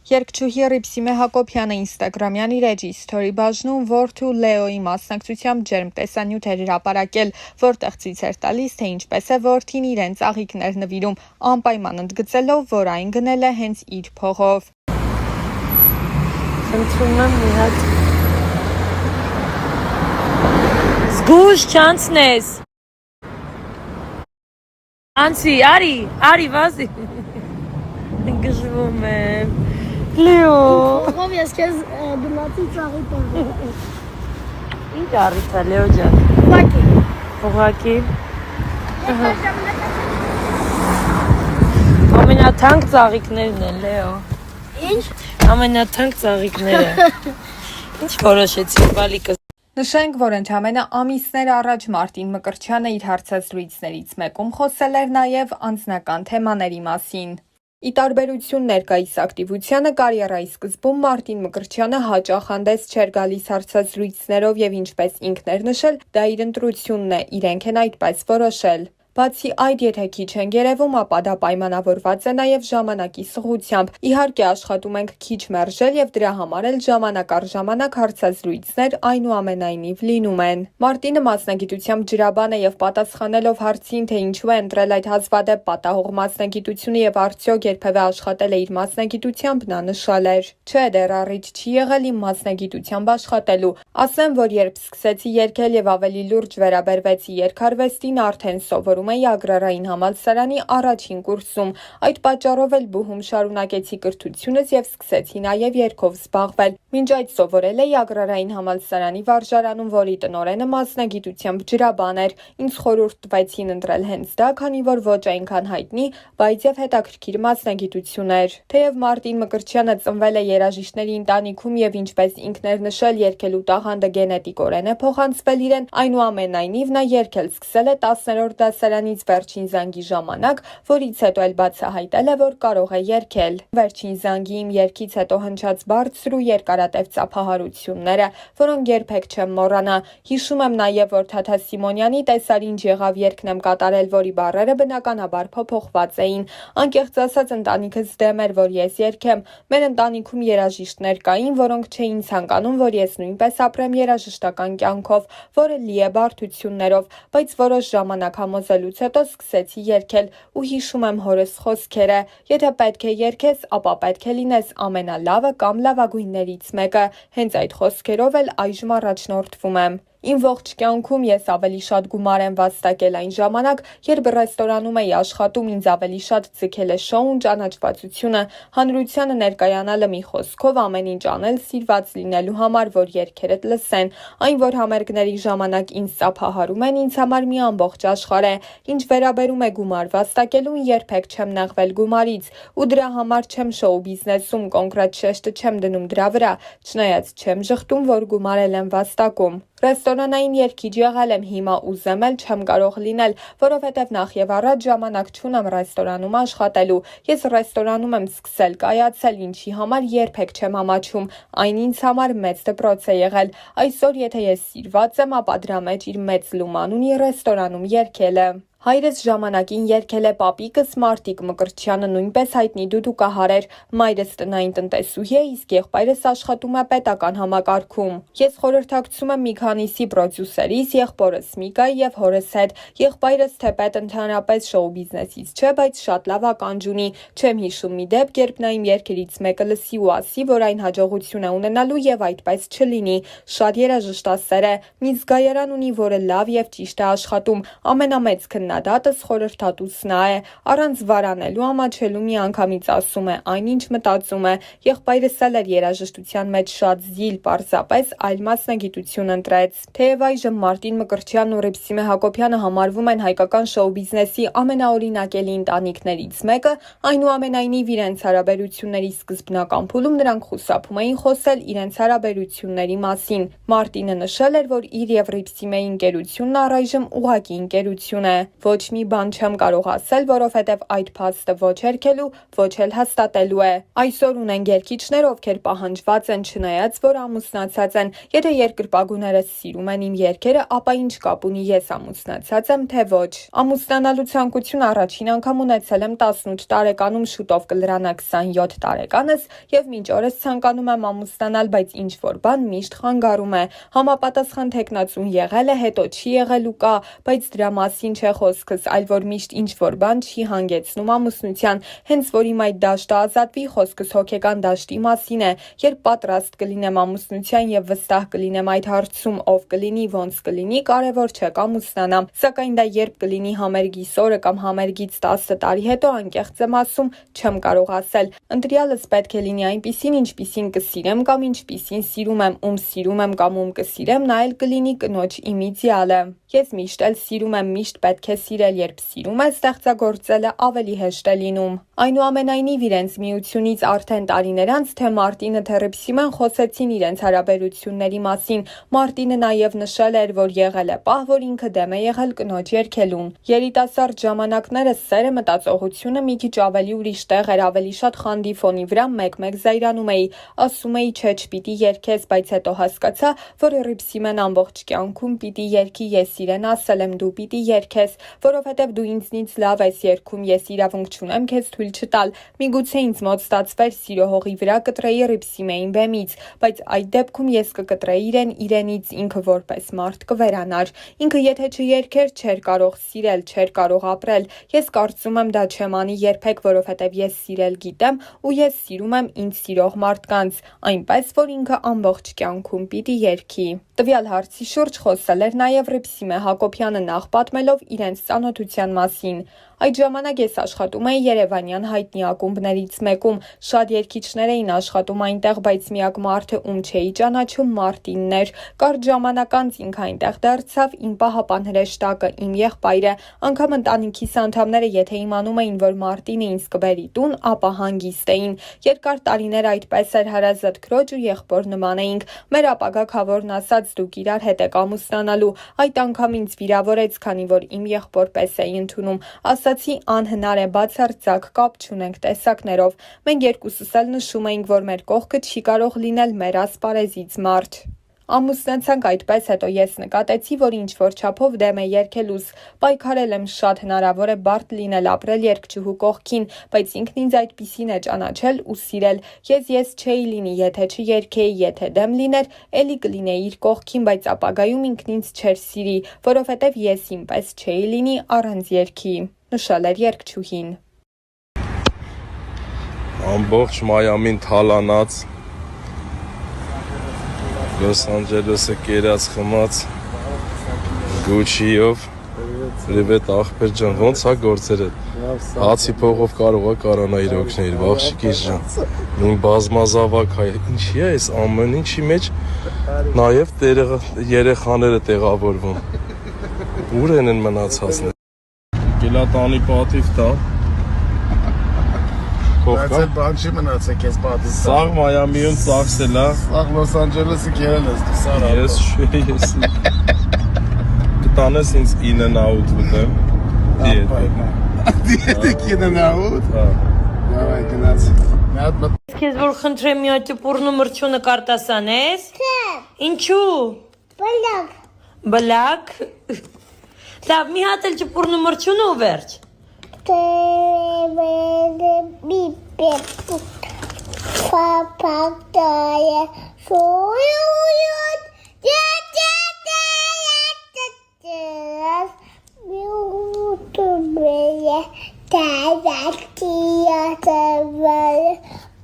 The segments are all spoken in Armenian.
Երգչուհի Ռիփսիմե Հակոբյանը ինստագրամյան իր էջի սթորի բաժնում որդու Լեոյի մասնակցությամբ ջերմ տեսանյութ էր հրապարակել, որտեղ ցույց էր տալիս, թե ինչպես է որդին իրեն ծաղիկներ նվիրում, անպայման ընդգծելով, որ այն գնել է հենց իր փողով։ Խնդրում եմ մի հատ զգուշ չանցնես։ Անցի, արի վազի։ Գժվում եմ։ Լեո։ Ով ես քեզ դիմացի ծաղիկ եմ։ Ինչ առիթ է Լեո ջան։ Ուղղակի։ Ամենաթանկ ծաղիկներն են Լեո։ Ինչ։ Ամենաթանկ ծաղիկները։ Ինչ որոշեցի բալիկը։ Նշենք, որ ընդամենը ամիսներ առաջ Մարտին Մկրտչյանը իր հարցազրույցներից մեկում խոսել էր նաև անձնական թեմաների մասին։ Ի տարբերություն ներկայիս ակտիվությանը կարիերայի սկզբում Մարտին Մկրտչյանը հաճախ հանդես չէր գալիս հարցազրույցներով եւ ինչպես ինքն էր նշել, դա իր ընտրությունն է, իրենք են այդպես որոշել։ Բացի այդ, եթե քիչ են երևում, ապա դա պայմանավորված է նաև ժամանակի սղությամբ։ Իհարկե աշխատում ենք քիչ մերժել եւ դրա համար էլ ժամանակ առ ժամանակ հարցազրույցներ այնուամենայնիվ լինում են։ Մարտինը մասնագիտությամբ ջրաբան է եւ պատասխանելով հարցին, թե ինչու է ընտրել այդ հազվադեպ պատահող մասնագիտությունը եւ արդյոք երբևէ աշխատել է իր մասնագիտությամբ, նա նշել էր. «Չէ, դեռ առիթ չի եղել իմ մասնագիտությամբ աշխատելու։ Ասեմ, որ երբ սկսեցի երգել եւ ավելի լուրջ վերաբերվեցի երգարվեստին, արդեն սովորում էի Ագրարային համալսարանի առաջին կուրսում, այդ պատճառով էլ բուհում շարունակեցի կրթությունս եւ սկսեցի նաեւ երգով զբաղվել։ Մինչ այդ սովորել էի Ագրարային համալսարանի վարժարանում, որի տնօրենը մասնագիտությամբ ջրաբան էր։ Ինձ խորհուրդ տվեցին ընտրել հենց դա, քանի որ ոչ այնքան հայտնի, բայց եւ հետաքրքիր մասնագիտություն էր։ Թեև Մարտին Մկրտչյանը ծնվել է երաժիշտների ընտանիքում եւ ինչպես ինքն էր նշել, երգելու տաղանդը գենետիկորեն է փոխանցվել իրեն, այնուամենայնիվ նա երգել սկսել է 10-րդ դասարանից վերջին զանգի ժամանակ, որից հետո էլ բացահայտել է, որ կարող է երգել։ Վերջին զանգի իմ երգից հետո հնչած բարձր ու երկարատև ծափահարությունները, որոնք երբեք չեմ մոռանա։ Հիշում եմ նաև, որ Թաթա Սիմոնյանի «Տեսար ինչ եղավ» երգն եմ կատարել, որի բառերը բնականաբար փոփոխված էին։ Անկեղծ ասած, ընտանիքս դեմ էր, որ ես երգեմ։ Մեր ընտանիքում երաժիշտներ կային, որոնք չէին ցանկանում, որ ես նույնպես ապրեմ երաժշտական կյանքով, որը լի է բարդություններով, բայց որոշ ժամանակ համոզելուց հետո սկսեցի երգել ու հիշում եմ հորս խոսքերը. «Եթե պետք է երգես, ապա պետք է լինես ամենալավը կամ լավագույններից մեկը»։ Հենց այդ խոսքերով էլ այժմ առաջնորդվում եմ։ Իմ ողջ կյանքում ես ավելի շատ գումար եմ վաստակել այն ժամանակ, երբ ռեստորանում էի աշխատում, ինձ ավելի շատ ձգել է շոուն, ճանաչվածությունը, հանրությանը ներկայանալը, մի խոսքով ամեն ինչ անել սիրված լինելու համար, որ երգերդ լսեն։ Այն, որ համերգների ժամանակ ինձ ծափահարում են, ինձ համար մի ամբողջ աշխարհ է։ Ինչ վերաբերում է գումար վաստակելուն, երբեք չեմ նեղվել գումարից, ու դրա համար չեմ շոու բիզնեսում կոնկրետ շեշտը չեմ դնում դրա վրա, չնայած չեմ ժխտում, որ գումարել եմ վաստակում։ Ռեստորանային երգիչ եղել եմ, հիմա ուզեմ էլ չեմ կարող լինել, որովհետև նախ եւ առաջ ժամանակ չունեմ ռեստորանում աշխատելու։ Ես ռեստորանում եմ սկսել կայացել, ինչի համար երբեք չեմ ամաչում։ Այն ինձ համար մեծ դպրոց է եղել։ Այսօր եթե ես սիրված եմ, ապա դրա մեջ իր մեծ լուման ունի ռեստորանում երգելը։ Հայրս ժամանակին երգել է պապիկս Մարտիկ Մկրտչյանը, նույնպես հայտնի դուդուկահար էր։ Մայրս տնային տնտեսուհի է, իսկ եղբայրս աշխատում է պետական համակարգում։ Ես խորհրդակցում եմ մի քանիսի պրոդյուսերից, եղբորս Միկայի եւ հորս հետ։ Եղբայրս թեպետ ընդհանրապես շոու բիզնեսից չէ, բայց շատ լավ ականջ ունի։ Չեմ հիշում մի դեպք, երբ նա իմ երգերից մեկը լսի ու ասի, որ այն հաջողություն է ունենալու եւ այդպես չլինի։ Շատ երաժշտասեր է, մի զգայարան ունի, որը լավ եւ ճիշտ է աշխատում։ Ամենամեծ քննադատս խորհրդատուց նա է, առանց վարանելու ամաչելու միանգամից ասում է այն, ինչ մտածում է։ Եղբայրս էլ էր երաժշտության մեջ շատ զիլ, պարզապես այլ մասնագիտություն ընտրեց։ Թեև այժմ Մարտին Մկրտչյանն ու Ռիփսիմե Հակոբյանը համարվում են հայկական շոու բիզնեսի ամենաօրինակելի ընտանիքներից մեկը, այնուամենայնիվ իրենց հարաբերությունների սկզբնական փուլում նրանք խուսափում էին խոսել իրենց հարաբերությունների մասին։ Մարտինը նշել էր, որ իր եւ Ռիփսիմեի ընկերությունն առայժմ ուղղակի ընկերություն է։ Ոչ մի բան չեմ կարող ասել, որովհետև այդ փաստը ոչ հերքելու, ոչ էլ հաստատելու է։ Այսօր ունեն երգիչներ, ովքեր պահանջված են, չնայած որ ամուսնացած են։ Եթե երկրպագուները սիրում են իմ երգերը, ապա ինչ կապ ունի ես ամուսնացած եմ, թե ոչ։ Ամուսնանալու ցանկություն առաջին անգամ ունեցել եմ 18 տարեկանում, շուտով կլրանա 27 տարեկանս եւ մինչ օրս ցանկանում եմ ամուսնանալ, բայց ինչ որ բան միշտ խանգարում է։ Համապատասխան թեկնածուն եղել է, հետո չի եղել ու կա, բայց դրա մասին չէ խոսքս, այլ որ միշտ ինչ որ բան չի հանգեցնում ամուսնության, հենց որ իմ այդ դաշտը ազատվի, խոսքս հոգեկան դաշտի մասին է, երբ պատրաստ կլինեմ ամուսնության եւ վստահ կլինեմ այդ հարցում, ով կլինի, ոնց կլինի, կարեւոր չէ կամուսնանամ, սակայն դա երբ կլինի համերգիս օրը կամ համերգից 10 տարի հետո, անկեղծ եմ ասում, չեմ կարող ասել։ Ընտրյալս պետք է լինի այնպիսին, ինչպիսին կսիրեմ կամ ինչպիսին սիրում եմ, ում սիրում եմ կամ ում կսիրեմ, նա էլ կլինի կնոջ իմ իդեալը։ Ես միշտ էլ սիրում եմ, միշտ պետք է սիրել, երբ սիրում ես, ստեղծագործելը ավելի հեշտ է լինում։ Այնուամենայնիվ իրենց միությունից արդեն տարիներ անց թե Մարտինը, թե Ռիփսիմեն խոսեցին իրենց հարաբերությունների մասին։ Մարտինը նաև նշել էր, որ եղել է պահ, որ ինքը դեմ է եղել կնոջ երգելուն։ Երիտասարդ ժամանակներս սերը, մտածողությունը մի քիչ ավելի ուրիշ տեղ էր, ավելի շատ խանդի ֆոնի վրա մեկ-մեկ զայրանում էի, ասում էի չէ, չպիտի երգես, բայց հետո հասկացա, որ Ռիփսիմեն ամբողջ կյանքում պիտի երգի, ես իրեն ասել եմ դու պիտի երգես, որովհետև դու ինձնից լավ ես երգում, ես իրավունք չունեմ քեզ թույլ չտալ։ Միգուցե ինձ մոտ ստացվեր սիրո հողի վրա կտրեի Ռիփսիմեին բեմից, բայց այդ դեպքում ես կկտրեի իրենից, ինքը որպես մարդ կվերանար։ Ինքը եթե չերգեր, չէր կարող սիրել, չէր կարող ապրել։ Ես կարծում եմ դա չեմ անի երբեք, որովհետև ես սիրել գիտեմ ու ես սիրում եմ ինձ սիրող մարդկանց, այնպես որ ինքը ամբողջ կյանքում պիտի երգի։ Տվյալ հարցի շուրջ խոսել էր նաև Ռիփսիմե Հակոբյանը, նախ պատմելով իրենց ծանոթության մասին։ Այդ ժամանակ ես աշխատում էի Երևանյան հայտնի ակումբներից մեկում, շատ երգիչներ էին աշխատում այնտեղ, բայց միակ մարդը, ում չէի ճանաչում, Մարտինն էր։ Կարճ ժամանակ անց ինքը այնտեղ դարձավ իմ պահապան հրեշտակը, իմ եղբայրը, անգամ ընտանիքիս անդամները, եթե իմանում էին, որ Մարտինը ինձ կբերի տուն, ապա հանգիստ էին։ Երկար տարիներ այդպես էր, հարազատ քրոջ ու եղբոր նման էինք։ Մեր ապագա քավորն ասաց դուք իրար հետ եք ամուսնանալու, այդ անգամ ինձ վիրավորեց, քանի որ իմ եղբոր-պես էի ընդունում, ասացի անհնար է, բացարձակ կապ չունենք տեսակներով։ Մենք երկուսս էլ նշում էինք, որ մեր կողքը չի կարող լինել մեր ասպարեզից մարդ։ Ամուսնացանք այդպես, հետո ես նկատեցի, որ ինչ որ չափով դեմ է երգելուս, պայքարել եմ շատ, հնարավոր է բարդ լինել ապրել երգչուհու կողքին, բայց ինքն ինձ այդպիսին է ճանաչել ու սիրել։ Ես չէի լինի, եթե չերգեի, եթե դեմ լիներ, էլի կլինեի իր կողքին, բայց ապագայում ինքն ինձ չէր սիրի, որովհետև ես ինպես չէի լինի առանց երգի, նշել էր երգչուհին։ Ամբողջ Մայամին թալանած, Լոս Անջելեսը կերած խմած, Գուչիով, Պրիվետ աղբեր ջան, ոնց է գործերը, հացի փողով կարող է կարանայիր օգնել, բաղշիկիս ջան, նույն բազմազավակ հայ, ինչի է այս ամեն ինչի մեջ, նաև երեխաները տեղավորվում, ուր են մնացածներ, գելատանի պատիվ տա, Բայց այդ բան չի մնացել քեզ պատիվ։ Սաղ Մայամիում ծախսել է։ Սաղ Լոս Անջելեսը կերել ես դու սարա։ Ես չէ, ես։ Կտանես ինձ in-and-out ուտեմ։ Դիետեք in-and-out։ Հա։ Դավայ գնաց։ Մի հատ մտ։ Քեզ որ խնդրեմ մի հատ ճպուրն ու մրջյունը կարտասանես։ Չէ, Ինչու։ բլակ։ Բլակ։ Լավ, մի հատ էլ ճպուրն ու մրջյունը ու վերջ։ Papagaya soyuyut YouTube'ye tazakiyatavalı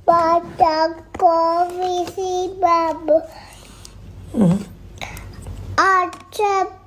Batak kovisi babu Açıp